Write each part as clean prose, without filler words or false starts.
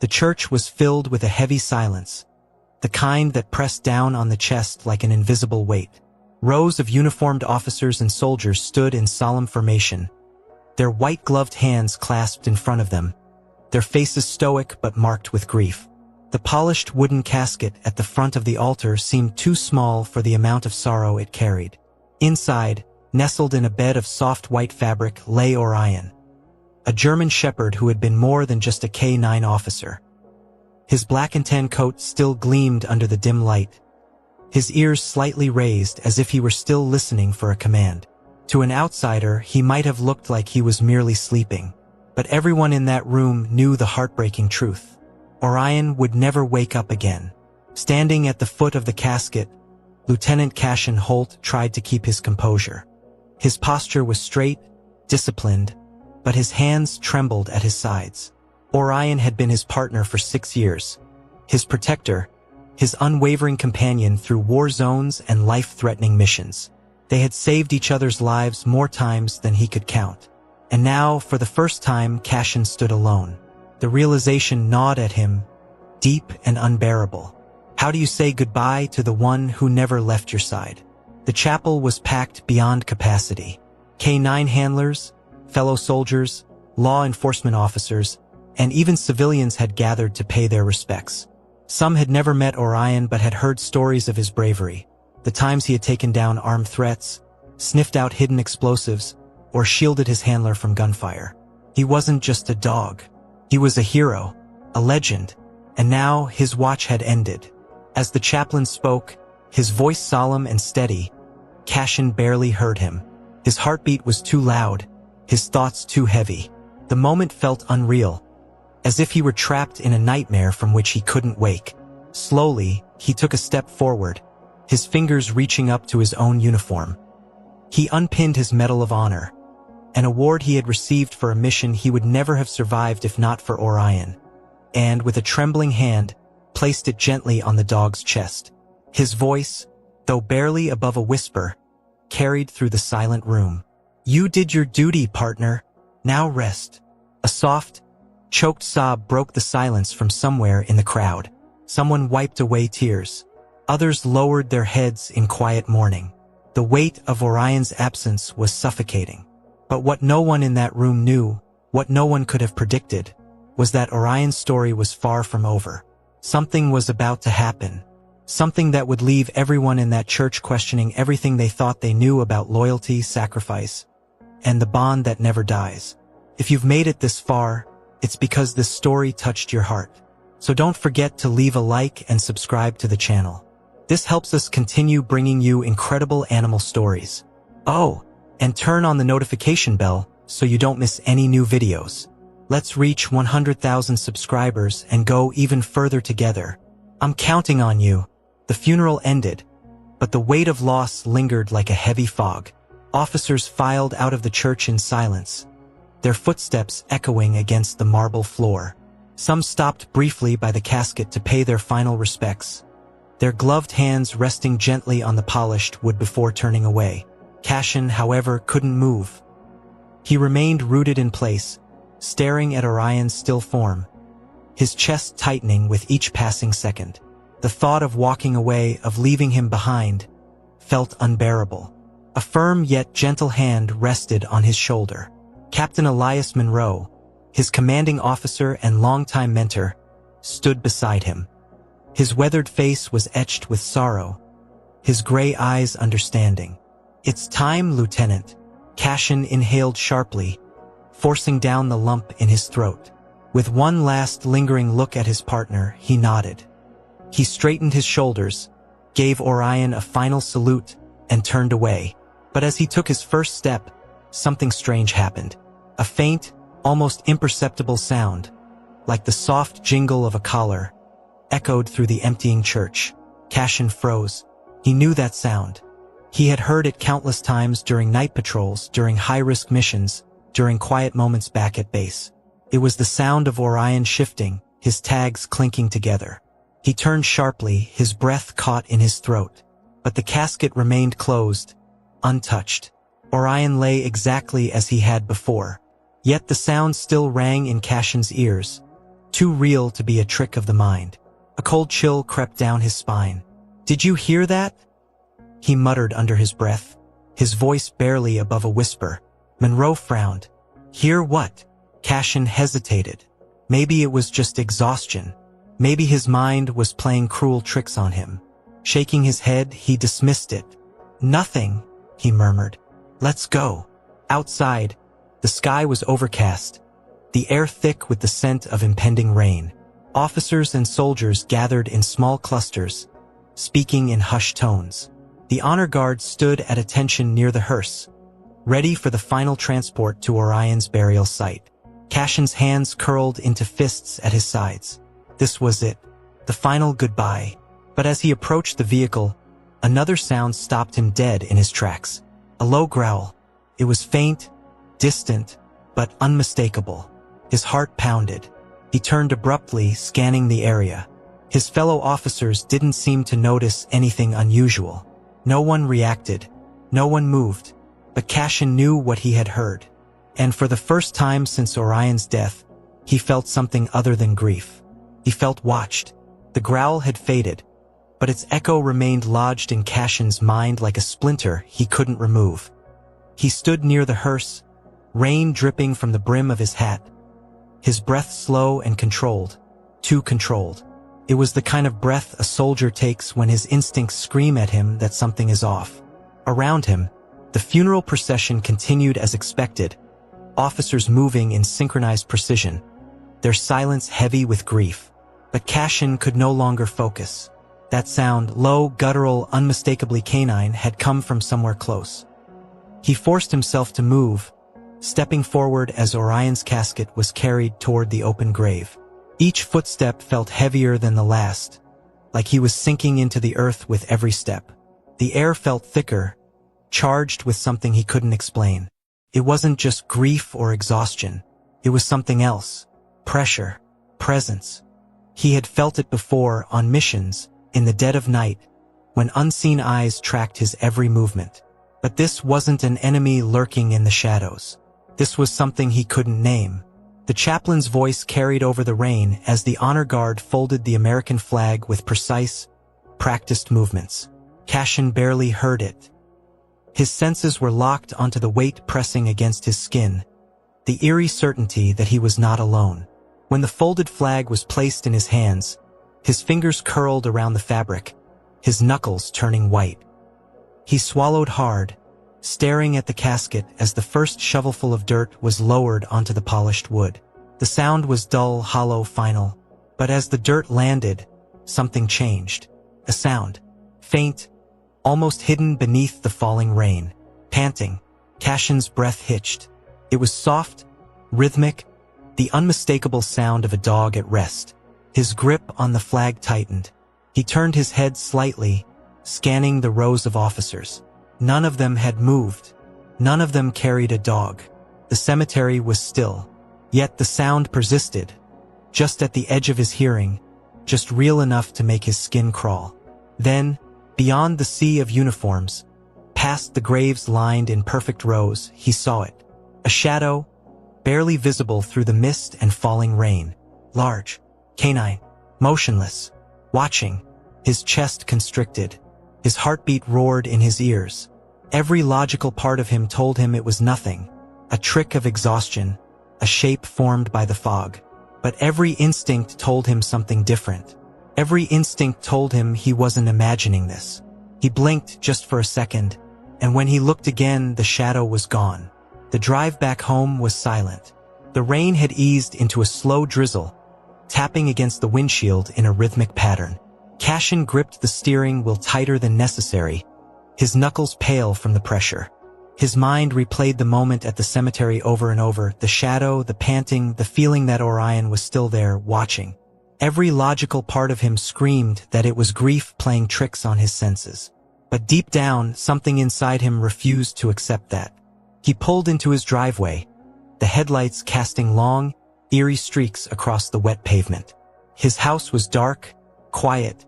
The church was filled with a heavy silence, the kind that pressed down on the chest like an invisible weight. Rows of uniformed officers and soldiers stood in solemn formation, their white-gloved hands clasped in front of them, their faces stoic but marked with grief. The polished wooden casket at the front of the altar seemed too small for the amount of sorrow it carried. Inside, nestled in a bed of soft white fabric, lay Orion, a German shepherd who had been more than just a K-9 officer. His black and tan coat still gleamed under the dim light, his ears slightly raised as if he were still listening for a command. To an outsider, he might have looked like he was merely sleeping, but everyone in that room knew the heartbreaking truth. Orion would never wake up again. Standing at the foot of the casket, Lieutenant Cassian Holt tried to keep his composure. His posture was straight, disciplined, but his hands trembled at his sides. Orion had been his partner for 6 years, his protector, his unwavering companion through war zones and life-threatening missions. They had saved each other's lives more times than he could count. And now, for the first time, Cassian stood alone. The realization gnawed at him, deep and unbearable. How do you say goodbye to the one who never left your side? The chapel was packed beyond capacity. K-9 handlers, fellow soldiers, law enforcement officers, and even civilians had gathered to pay their respects. Some had never met Orion but had heard stories of his bravery, the times he had taken down armed threats, sniffed out hidden explosives, or shielded his handler from gunfire. He wasn't just a dog. He was a hero, a legend, and now his watch had ended. As the chaplain spoke, his voice solemn and steady, Cassian barely heard him. His heartbeat was too loud, his thoughts too heavy. The moment felt unreal, as if he were trapped in a nightmare from which he couldn't wake. Slowly, he took a step forward, his fingers reaching up to his own uniform. He unpinned his Medal of Honor, an award he had received for a mission he would never have survived if not for Orion, and with a trembling hand, placed it gently on the dog's chest. His voice, though barely above a whisper, carried through the silent room. "You did your duty, partner. Now rest." A soft, choked sob broke the silence from somewhere in the crowd. Someone wiped away tears. Others lowered their heads in quiet mourning. The weight of Orion's absence was suffocating. But what no one in that room knew, what no one could have predicted, was that Orion's story was far from over. Something was about to happen. Something that would leave everyone in that church questioning everything they thought they knew about loyalty, sacrifice, and the bond that never dies. If you've made it this far, it's because this story touched your heart. So don't forget to leave a like and subscribe to the channel. This helps us continue bringing you incredible animal stories. Oh, and turn on the notification bell so you don't miss any new videos. Let's reach 100,000 subscribers and go even further together. I'm counting on you. The funeral ended, but the weight of loss lingered like a heavy fog. Officers filed out of the church in silence, their footsteps echoing against the marble floor. Some stopped briefly by the casket to pay their final respects, their gloved hands resting gently on the polished wood before turning away. Cassian, however, couldn't move. He remained rooted in place, staring at Orion's still form, his chest tightening with each passing second. The thought of walking away, of leaving him behind, felt unbearable. A firm yet gentle hand rested on his shoulder. Captain Elias Monroe, his commanding officer and longtime mentor, stood beside him. His weathered face was etched with sorrow, his gray eyes understanding. "It's time, Lieutenant." Cassian inhaled sharply, forcing down the lump in his throat. With one last lingering look at his partner, he nodded. He straightened his shoulders, gave Orion a final salute, and turned away. But as he took his first step, something strange happened. A faint, almost imperceptible sound, like the soft jingle of a collar, echoed through the emptying church. Cassian froze. He knew that sound. He had heard it countless times during night patrols, during high-risk missions, during quiet moments back at base. It was the sound of Orion shifting, his tags clinking together. He turned sharply, his breath caught in his throat. But the casket remained closed, untouched. Orion lay exactly as he had before. Yet the sound still rang in Cassian's ears. too real to be a trick of the mind. A cold chill crept down his spine. "Did you hear that?" he muttered under his breath, his voice barely above a whisper. Monroe frowned. "Hear what?" Cashin hesitated. Maybe it was just exhaustion. Maybe his mind was playing cruel tricks on him. Shaking his head, he dismissed it. "Nothing," he murmured. "Let's go." Outside, the sky was overcast, the air thick with the scent of impending rain. Officers and soldiers gathered in small clusters, speaking in hushed tones. The honor guard stood at attention near the hearse, ready for the final transport to Orion's burial site. Cashin's hands curled into fists at his sides. This was it, the final goodbye. But as he approached the vehicle, another sound stopped him dead in his tracks. A low growl. It was faint, distant, but unmistakable. His heart pounded. He turned abruptly, scanning the area. His fellow officers didn't seem to notice anything unusual. No one reacted. No one moved. But Cashin knew what he had heard. And for the first time since Orion's death, he felt something other than grief. He felt watched. The growl had faded, but its echo remained lodged in Cashin's mind like a splinter he couldn't remove. He stood near the hearse, rain dripping from the brim of his hat, his breath slow and controlled, too controlled. It was the kind of breath a soldier takes when his instincts scream at him that something is off. Around him, the funeral procession continued as expected, officers moving in synchronized precision, their silence heavy with grief. But Cashin could no longer focus. That sound, low, guttural, unmistakably canine, had come from somewhere close. He forced himself to move, stepping forward as Orion's casket was carried toward the open grave. Each footstep felt heavier than the last, like he was sinking into the earth with every step. The air felt thicker, charged with something he couldn't explain. It wasn't just grief or exhaustion. It was something else. Pressure. Presence. He had felt it before on missions, in the dead of night, when unseen eyes tracked his every movement. But this wasn't an enemy lurking in the shadows. This was something he couldn't name. The chaplain's voice carried over the rain as the honor guard folded the American flag with precise, practiced movements. Cashin barely heard it. His senses were locked onto the weight pressing against his skin, the eerie certainty that he was not alone. When the folded flag was placed in his hands, his fingers curled around the fabric, his knuckles turning white. He swallowed hard, staring at the casket as the first shovelful of dirt was lowered onto the polished wood. The sound was dull, hollow, final. But as the dirt landed, something changed. A sound. Faint, almost hidden beneath the falling rain. Panting. Cashin's breath hitched. It was soft, rhythmic, the unmistakable sound of a dog at rest. His grip on the flag tightened. He turned his head slightly, scanning the rows of officers. None of them had moved. None of them carried a dog. The cemetery was still. Yet the sound persisted, just at the edge of his hearing, just real enough to make his skin crawl. Then, beyond the sea of uniforms, past the graves lined in perfect rows, he saw it. A shadow, barely visible through the mist and falling rain. Large, canine, motionless, watching, his chest constricted. His heartbeat roared in his ears. Every logical part of him told him it was nothing, a trick of exhaustion, a shape formed by the fog. But every instinct told him something different. Every instinct told him he wasn't imagining this. He blinked just for a second, and when he looked again, the shadow was gone. The drive back home was silent. The rain had eased into a slow drizzle, tapping against the windshield in a rhythmic pattern. Cashin gripped the steering wheel tighter than necessary, his knuckles pale from the pressure. His mind replayed the moment at the cemetery over and over, the shadow, the panting, the feeling that Orion was still there, watching. Every logical part of him screamed that it was grief playing tricks on his senses. But deep down, something inside him refused to accept that. He pulled into his driveway, the headlights casting long, eerie streaks across the wet pavement. His house was dark, quiet,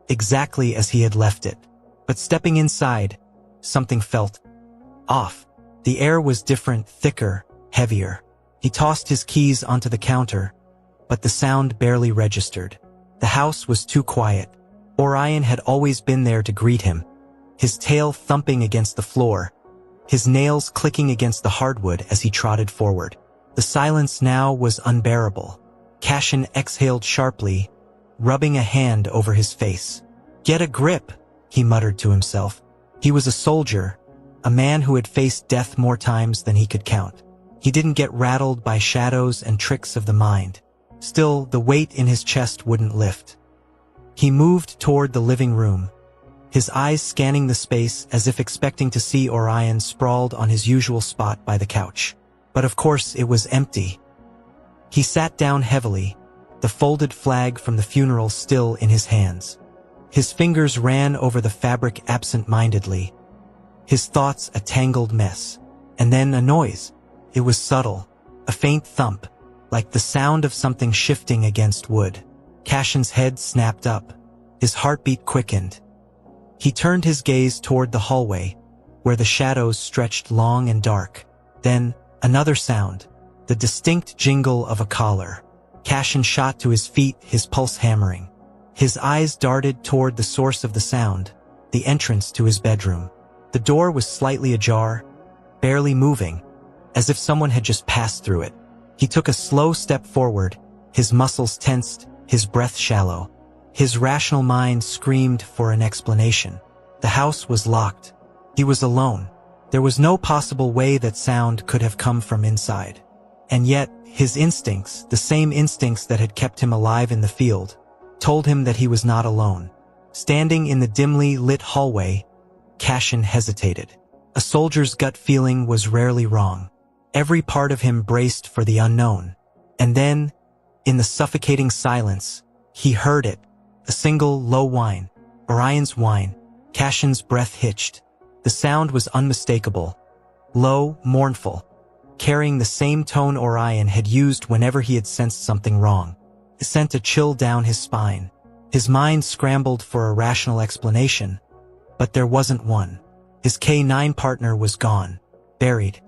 exactly as he had left it. But stepping inside, something felt off. The air was different, thicker, heavier. He tossed his keys onto the counter, but the sound barely registered. The house was too quiet. Orion had always been there to greet him, his tail thumping against the floor, his nails clicking against the hardwood as he trotted forward. The silence now was unbearable. Cashin exhaled sharply, rubbing a hand over his face. "Get a grip," he muttered to himself. He was a soldier, a man who had faced death more times than he could count. He didn't get rattled by shadows and tricks of the mind. Still, the weight in his chest wouldn't lift. He moved toward the living room, his eyes scanning the space as if expecting to see Orion sprawled on his usual spot by the couch. But of course it was empty. He sat down heavily, the folded flag from the funeral still in his hands. His fingers ran over the fabric absent-mindedly, his thoughts a tangled mess. And then a noise. It was subtle, a faint thump, like the sound of something shifting against wood. Cashin's head snapped up, his heartbeat quickened. He turned his gaze toward the hallway, where the shadows stretched long and dark. Then, another sound, the distinct jingle of a collar. Cashin shot to his feet, his pulse hammering. His eyes darted toward the source of the sound, the entrance to his bedroom. The door was slightly ajar, barely moving, as if someone had just passed through it. He took a slow step forward, his muscles tensed, his breath shallow. His rational mind screamed for an explanation. The house was locked. He was alone. There was no possible way that sound could have come from inside. And yet, his instincts, the same instincts that had kept him alive in the field, told him that he was not alone. Standing in the dimly lit hallway, Cashin hesitated. A soldier's gut feeling was rarely wrong. Every part of him braced for the unknown. And then, in the suffocating silence, he heard it. A single, low whine. Orion's whine. Cashin's breath hitched. The sound was unmistakable. Low, mournful, carrying the same tone Orion had used whenever he had sensed something wrong. It sent a chill down his spine. His mind scrambled for a rational explanation, but there wasn't one. His K9 partner was gone, buried.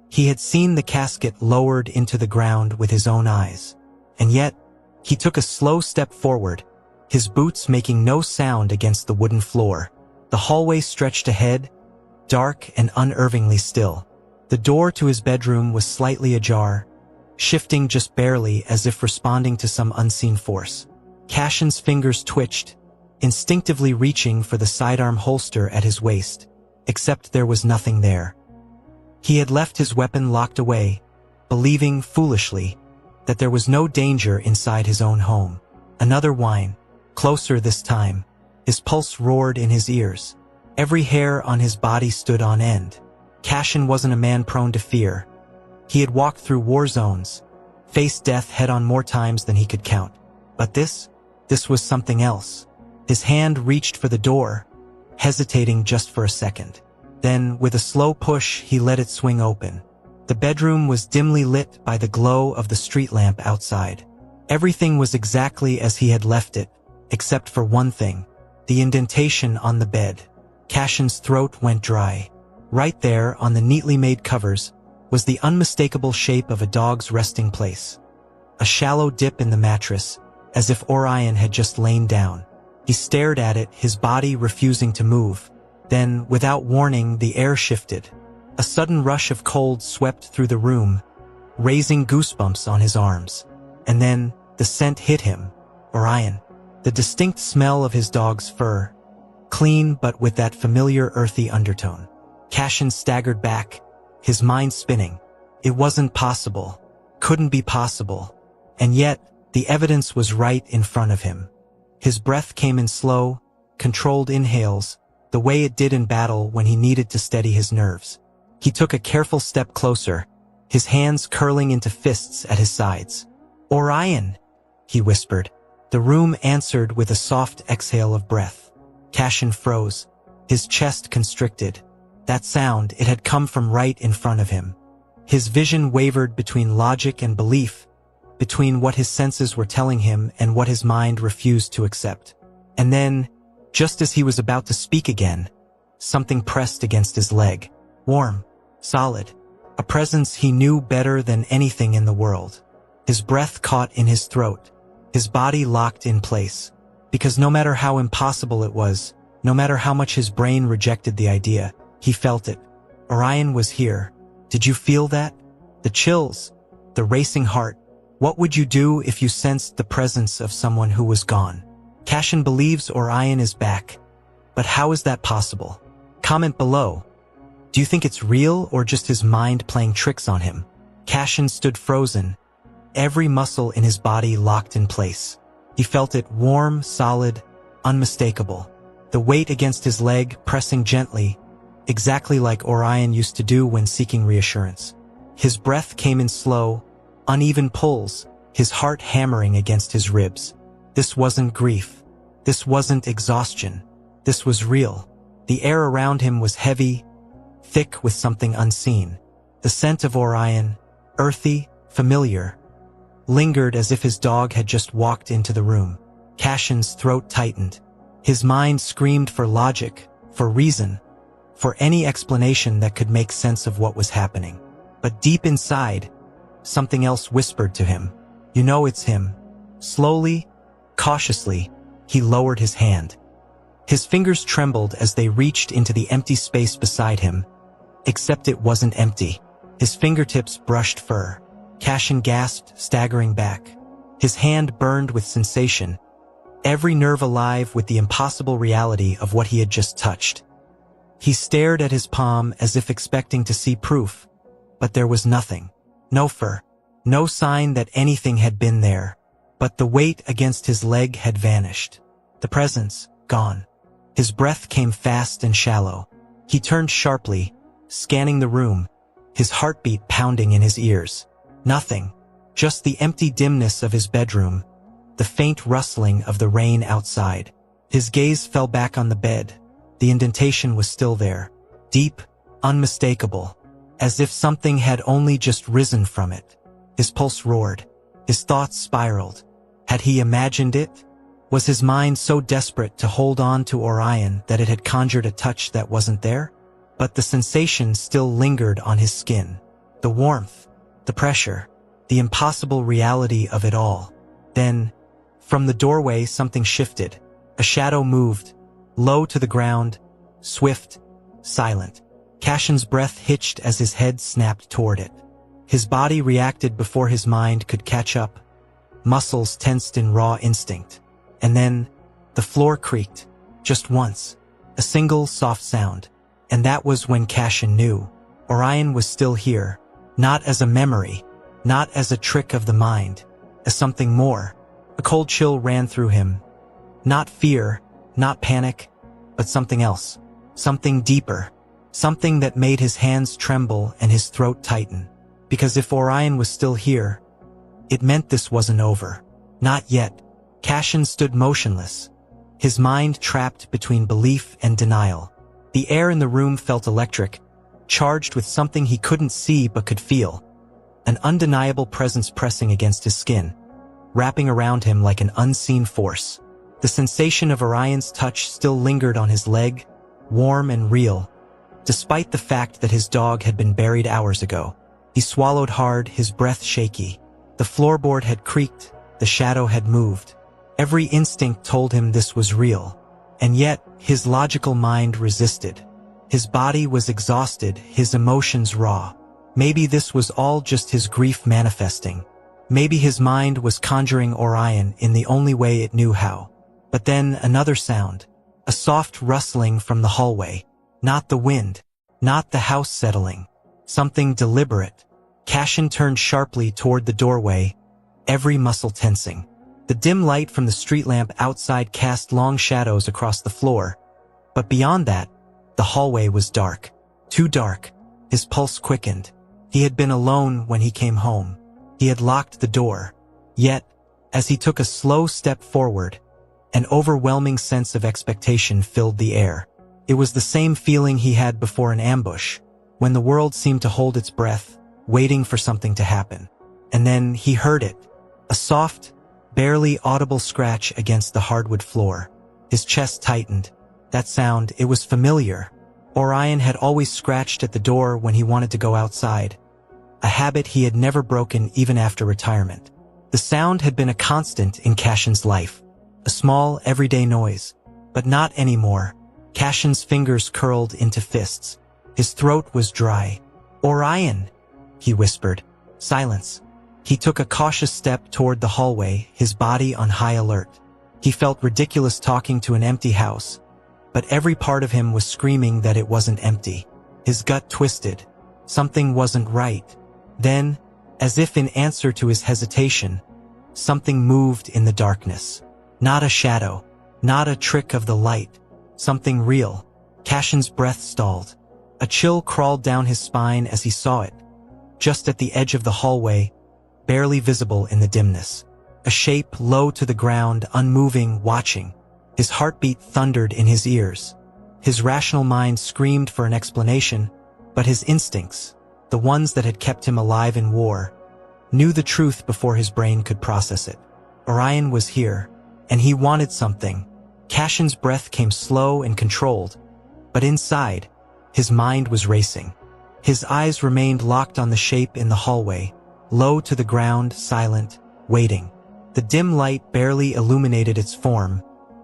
He had seen the casket lowered into the ground with his own eyes. And yet, he took a slow step forward, his boots making no sound against the wooden floor. The hallway stretched ahead, dark and unervingly still. The door to his bedroom was slightly ajar, shifting just barely as if responding to some unseen force. Cashin's fingers twitched, instinctively reaching for the sidearm holster at his waist, except there was nothing there. He had left his weapon locked away, believing, foolishly, that there was no danger inside his own home. Another whine, closer this time. His pulse roared in his ears. Every hair on his body stood on end. Cashin wasn't a man prone to fear. He had walked through war zones, faced death head-on more times than he could count. But this was something else. His hand reached for the door, hesitating just for a second. Then, with a slow push, he let it swing open. The bedroom was dimly lit by the glow of the street lamp outside. Everything was exactly as he had left it, except for one thing, the indentation on the bed. Cashin's throat went dry. Right there, on the neatly made covers, was the unmistakable shape of a dog's resting place. A shallow dip in the mattress, as if Orion had just lain down. He stared at it, his body refusing to move. Then, without warning, the air shifted. A sudden rush of cold swept through the room, raising goosebumps on his arms. And then, the scent hit him. Orion. The distinct smell of his dog's fur. Clean, but with that familiar earthy undertone. Cashin staggered back, his mind spinning. It wasn't possible. Couldn't be possible. And yet, the evidence was right in front of him. His breath came in slow, controlled inhales, the way it did in battle when he needed to steady his nerves. He took a careful step closer, his hands curling into fists at his sides. "Orion," he whispered. The room answered with a soft exhale of breath. Cashin froze, his chest constricted. That sound, it had come from right in front of him. His vision wavered between logic and belief, between what his senses were telling him and what his mind refused to accept. And then, just as he was about to speak again, something pressed against his leg. Warm, solid, a presence he knew better than anything in the world. his breath caught in his throat, his body locked in place. Because no matter how impossible it was, no matter how much his brain rejected the idea, he felt it. Orion was here. Did you feel that? The chills, the racing heart. What would you do if you sensed the presence of someone who was gone? Cashin believes Orion is back. But how is that possible? Comment below. Do you think it's real or just his mind playing tricks on him? Cashin stood frozen, every muscle in his body locked in place. He felt it warm, solid, unmistakable. The weight against his leg pressing gently, exactly like Orion used to do when seeking reassurance. His breath came in slow, uneven pulls, his heart hammering against his ribs. This wasn't grief. This wasn't exhaustion. This was real. The air around him was heavy, thick with something unseen. The scent of Orion, earthy, familiar, lingered as if his dog had just walked into the room. Cashin's throat tightened. His mind screamed for logic, for reason, for any explanation that could make sense of what was happening. But deep inside, something else whispered to him. You know it's him. Slowly, cautiously, he lowered his hand. His fingers trembled as they reached into the empty space beside him. Except it wasn't empty. His fingertips brushed fur. Cashin gasped, staggering back. His hand burned with sensation, every nerve alive with the impossible reality of what he had just touched. He stared at his palm as if expecting to see proof, but there was nothing. No fur, no sign that anything had been there, but the weight against his leg had vanished. The presence, gone. His breath came fast and shallow. He turned sharply, scanning the room, his heartbeat pounding in his ears. Nothing, just the empty dimness of his bedroom, the faint rustling of the rain outside. His gaze fell back on the bed. The indentation was still there, deep, unmistakable, as if something had only just risen from it. His pulse roared. His thoughts spiraled. Had he imagined it? Was his mind so desperate to hold on to Orion that it had conjured a touch that wasn't there? But the sensation still lingered on his skin. The warmth, the pressure, the impossible reality of it all. Then, from the doorway something shifted. A shadow moved, low to the ground, swift, silent. Cashin's breath hitched as his head snapped toward it. His body reacted before his mind could catch up, muscles tensed in raw instinct. And then, the floor creaked, just once, a single soft sound. And that was when Cashin knew Orion was still here, not as a memory, not as a trick of the mind, as something more. A cold chill ran through him. Not fear, not panic, but something else, something deeper, something that made his hands tremble and his throat tighten. Because if Orion was still here, it meant this wasn't over. Not yet. Cashin stood motionless, his mind trapped between belief and denial. The air in the room felt electric, charged with something he couldn't see but could feel. An undeniable presence pressing against his skin, wrapping around him like an unseen force. The sensation of Orion's touch still lingered on his leg, warm and real, despite the fact that his dog had been buried hours ago. He swallowed hard, his breath shaky. The floorboard had creaked, the shadow had moved. Every instinct told him this was real. And yet, his logical mind resisted. His body was exhausted, his emotions raw. Maybe this was all just his grief manifesting. Maybe his mind was conjuring Orion in the only way it knew how. But then another sound, a soft rustling from the hallway. Not the wind, not the house settling. Something deliberate. Cashin turned sharply toward the doorway, every muscle tensing. The dim light from the street lamp outside cast long shadows across the floor. But beyond that, the hallway was dark. Too dark. His pulse quickened. He had been alone when he came home. He had locked the door. Yet, as he took a slow step forward, an overwhelming sense of expectation filled the air. It was the same feeling he had before an ambush, when the world seemed to hold its breath, waiting for something to happen. And then he heard it. A soft, barely audible scratch against the hardwood floor. His chest tightened. That sound, it was familiar. Orion had always scratched at the door when he wanted to go outside. A habit he had never broken even after retirement. The sound had been a constant in Cashin's life, a small, everyday noise. But not anymore. Cashin's fingers curled into fists. His throat was dry. "Orion," he whispered. Silence. He took a cautious step toward the hallway, his body on high alert. He felt ridiculous talking to an empty house, but every part of him was screaming that it wasn't empty. His gut twisted. Something wasn't right. Then, as if in answer to his hesitation, something moved in the darkness. Not a shadow. Not a trick of the light. Something real. Cashin's breath stalled. A chill crawled down his spine as he saw it. Just at the edge of the hallway, barely visible in the dimness. A shape low to the ground, unmoving, watching. His heartbeat thundered in his ears. His rational mind screamed for an explanation, but his instincts, the ones that had kept him alive in war, knew the truth before his brain could process it. Orion was here, and he wanted something. Cashin's breath came slow and controlled, but inside, his mind was racing. His eyes remained locked on the shape in the hallway, low to the ground, silent, waiting. The dim light barely illuminated its form,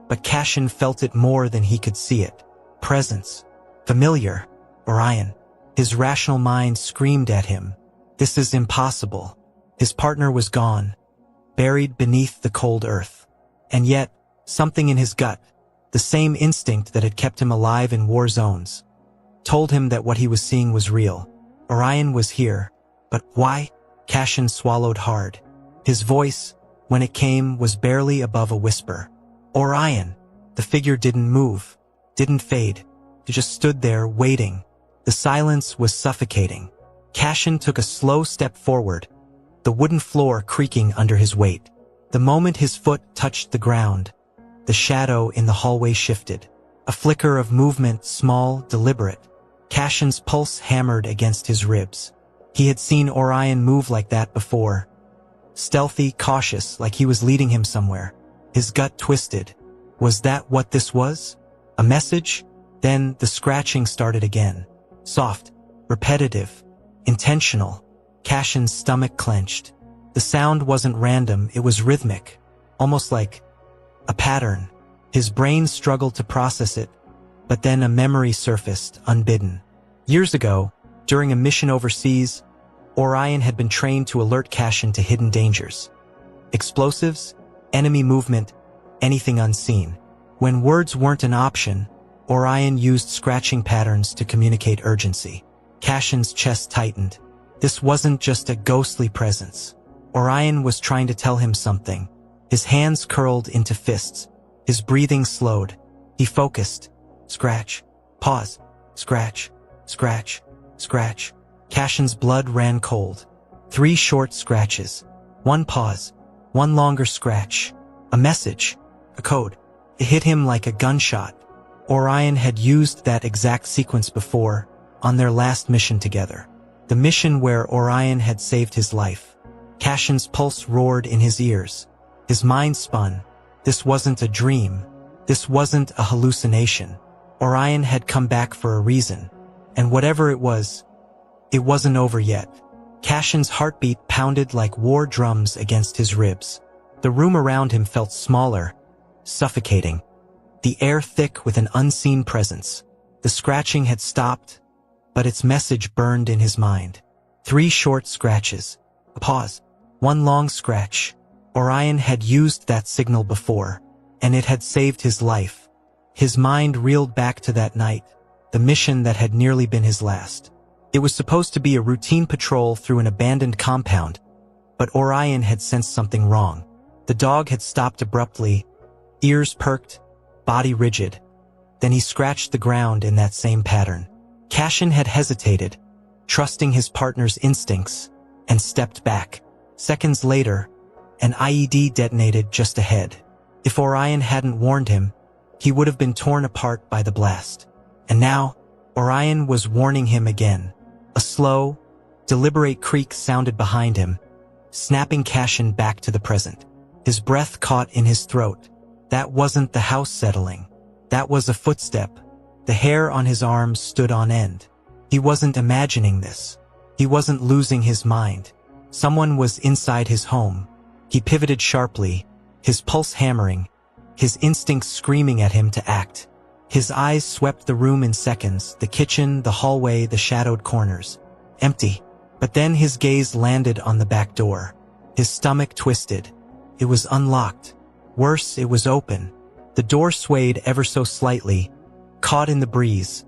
but Cashin felt it more than he could see it. Presence. Familiar. Orion. His rational mind screamed at him. This is impossible. His partner was gone, buried beneath the cold earth. And yet, something in his gut, the same instinct that had kept him alive in war zones, told him that what he was seeing was real. Orion was here. But why? Cashin swallowed hard. His voice, when it came, was barely above a whisper. Orion. The figure didn't move, didn't fade. It just stood there, waiting. The silence was suffocating. Cashin took a slow step forward, the wooden floor creaking under his weight. The moment his foot touched the ground, the shadow in the hallway shifted. A flicker of movement, small, deliberate. Cashin's pulse hammered against his ribs. He had seen Orion move like that before. Stealthy, cautious, like he was leading him somewhere. His gut twisted. Was that what this was? A message? Then the scratching started again. Soft, repetitive, intentional. Cashin's stomach clenched. The sound wasn't random, it was rhythmic, almost like a pattern. His brain struggled to process it, but then a memory surfaced, unbidden. Years ago, during a mission overseas, Orion had been trained to alert Cashin to hidden dangers. Explosives, enemy movement, anything unseen. When words weren't an option, Orion used scratching patterns to communicate urgency. Cashin's chest tightened. This wasn't just a ghostly presence. Orion was trying to tell him something. His hands curled into fists. His breathing slowed. He focused. Scratch. Pause. Scratch. Scratch. Scratch. Cashin's blood ran cold. 3 short scratches. 1 pause. 1 longer scratch. A message. A code. It hit him like a gunshot. Orion had used that exact sequence before, on their last mission together. The mission where Orion had saved his life. Cashin's pulse roared in his ears. His mind spun. This wasn't a dream. This wasn't a hallucination. Orion had come back for a reason. And whatever it wasn't over yet. Cashin's heartbeat pounded like war drums against his ribs. The room around him felt smaller, suffocating. The air thick with an unseen presence. The scratching had stopped, but its message burned in his mind. 3 short scratches. A pause. 1 long scratch. Orion had used that signal before, and it had saved his life. His mind reeled back to that night, the mission that had nearly been his last. It was supposed to be a routine patrol through an abandoned compound, but Orion had sensed something wrong. The dog had stopped abruptly, ears perked, body rigid. Then he scratched the ground in that same pattern. Cashin had hesitated, trusting his partner's instincts, and stepped back. Seconds later, an IED detonated just ahead. If Orion hadn't warned him, he would have been torn apart by the blast. And now, Orion was warning him again. A slow, deliberate creak sounded behind him, snapping Cashin back to the present. His breath caught in his throat. That wasn't the house settling. That was a footstep. The hair on his arms stood on end. He wasn't imagining this. He wasn't losing his mind. Someone was inside his home, He pivoted sharply, his pulse hammering, his instincts screaming at him to act. His eyes swept the room in seconds, the kitchen, the hallway, the shadowed corners. Empty. But then his gaze landed on the back door. His stomach twisted. It was unlocked. Worse, it was open. The door swayed ever so slightly, caught in the breeze,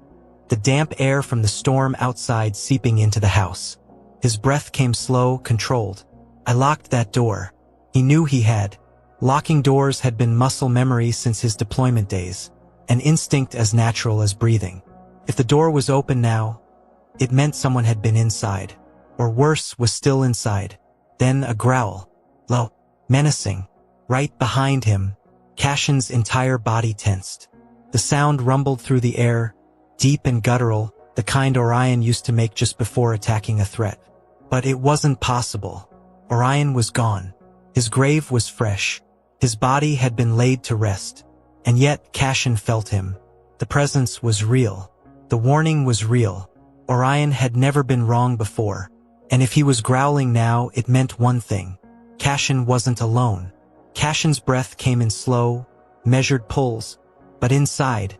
the damp air from the storm outside seeping into the house. His breath came slow, controlled. I locked that door. He knew he had. Locking doors had been muscle memory since his deployment days, an instinct as natural as breathing. If the door was open now, it meant someone had been inside, or worse, was still inside. Then a growl, low, menacing. Right behind him, Cashin's entire body tensed. The sound rumbled through the air, deep and guttural, the kind Orion used to make just before attacking a threat. But it wasn't possible. Orion was gone. His grave was fresh. His body had been laid to rest. And yet Cashin felt him. The presence was real. The warning was real. Orion had never been wrong before. And if he was growling now, it meant one thing. Cashin wasn't alone. Cashin's breath came in slow, measured pulls, but inside,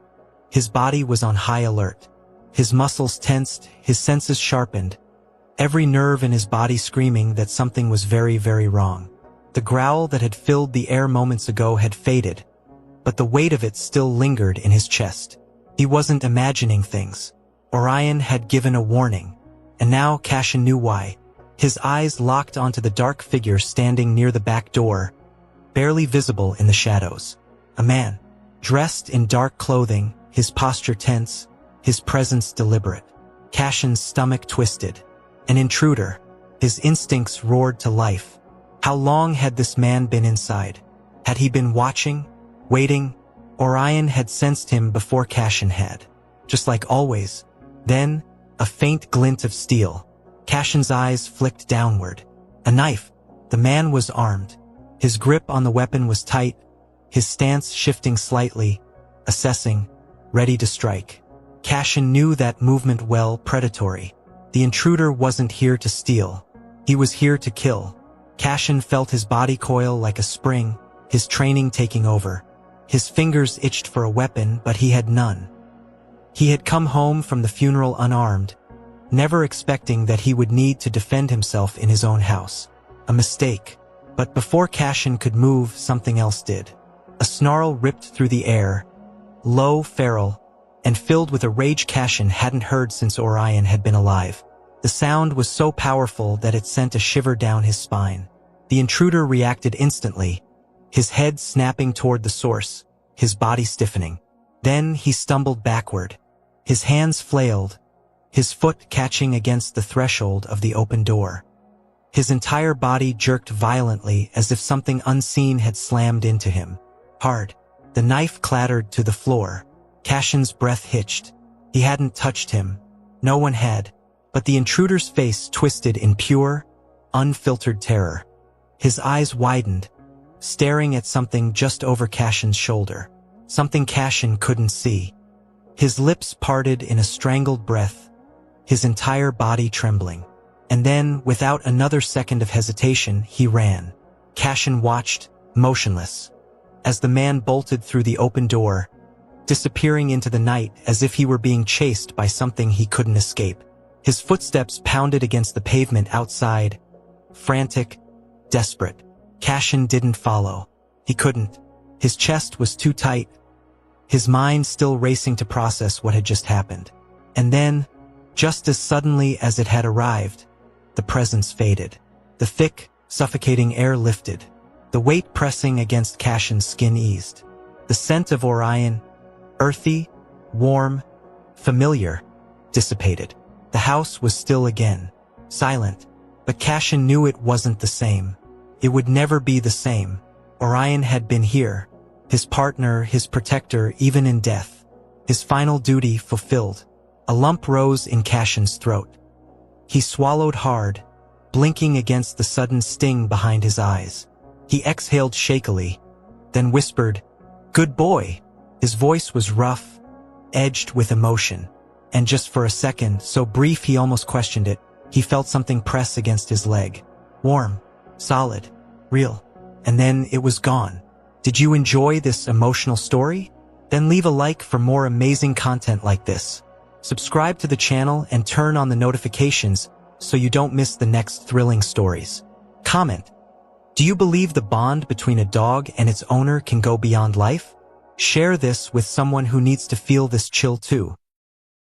his body was on high alert. His muscles tensed, his senses sharpened, every nerve in his body screaming that something was very, very wrong. The growl that had filled the air moments ago had faded, but the weight of it still lingered in his chest. He wasn't imagining things. Orion had given a warning, and now Cashin knew why. His eyes locked onto the dark figure standing near the back door, barely visible in the shadows. A man, dressed in dark clothing, his posture tense, his presence deliberate. Cashin's stomach twisted. An intruder. His instincts roared to life. How long had this man been inside? Had he been watching, waiting? Orion had sensed him before Cashin had. Just like always. Then, a faint glint of steel. Cashin's eyes flicked downward. A knife. The man was armed. His grip on the weapon was tight, his stance shifting slightly, assessing, ready to strike. Cashin knew that movement well, predatory. The intruder wasn't here to steal. He was here to kill. Cashin felt his body coil like a spring, his training taking over. His fingers itched for a weapon, but he had none. He had come home from the funeral unarmed, never expecting that he would need to defend himself in his own house. A mistake. But before Cashin could move, something else did. A snarl ripped through the air, low, feral, and filled with a rage Cashin hadn't heard since Orion had been alive. The sound was so powerful that it sent a shiver down his spine. The intruder reacted instantly, his head snapping toward the source, his body stiffening. Then he stumbled backward. His hands flailed, his foot catching against the threshold of the open door. His entire body jerked violently as if something unseen had slammed into him. Hard. The knife clattered to the floor. Cashin's breath hitched. He hadn't touched him. No one had. But the intruder's face twisted in pure, unfiltered terror. His eyes widened, staring at something just over Cashin's shoulder. Something Cashin couldn't see. His lips parted in a strangled breath, his entire body trembling. And then, without another second of hesitation, he ran. Cashin watched, motionless, as the man bolted through the open door, disappearing into the night as if he were being chased by something he couldn't escape. His footsteps pounded against the pavement outside, frantic, desperate. Cashin didn't follow. He couldn't. His chest was too tight, his mind still racing to process what had just happened. And then, just as suddenly as it had arrived, the presence faded. The thick, suffocating air lifted. The weight pressing against Cashin's skin eased. The scent of Orion, earthy, warm, familiar, dissipated. The house was still again, silent, but Cashin knew it wasn't the same. It would never be the same. Orion had been here, his partner, his protector, even in death. His final duty fulfilled. A lump rose in Cashin's throat. He swallowed hard, blinking against the sudden sting behind his eyes. He exhaled shakily, then whispered, "Good boy." His voice was rough, edged with emotion. And just for a second, so brief he almost questioned it, he felt something press against his leg. Warm, solid, real. and then it was gone. Did you enjoy this emotional story? Then leave a like for more amazing content like this. Subscribe to the channel and turn on the notifications so you don't miss the next thrilling stories. Comment. Do you believe the bond between a dog and its owner can go beyond life? Share this with someone who needs to feel this chill too.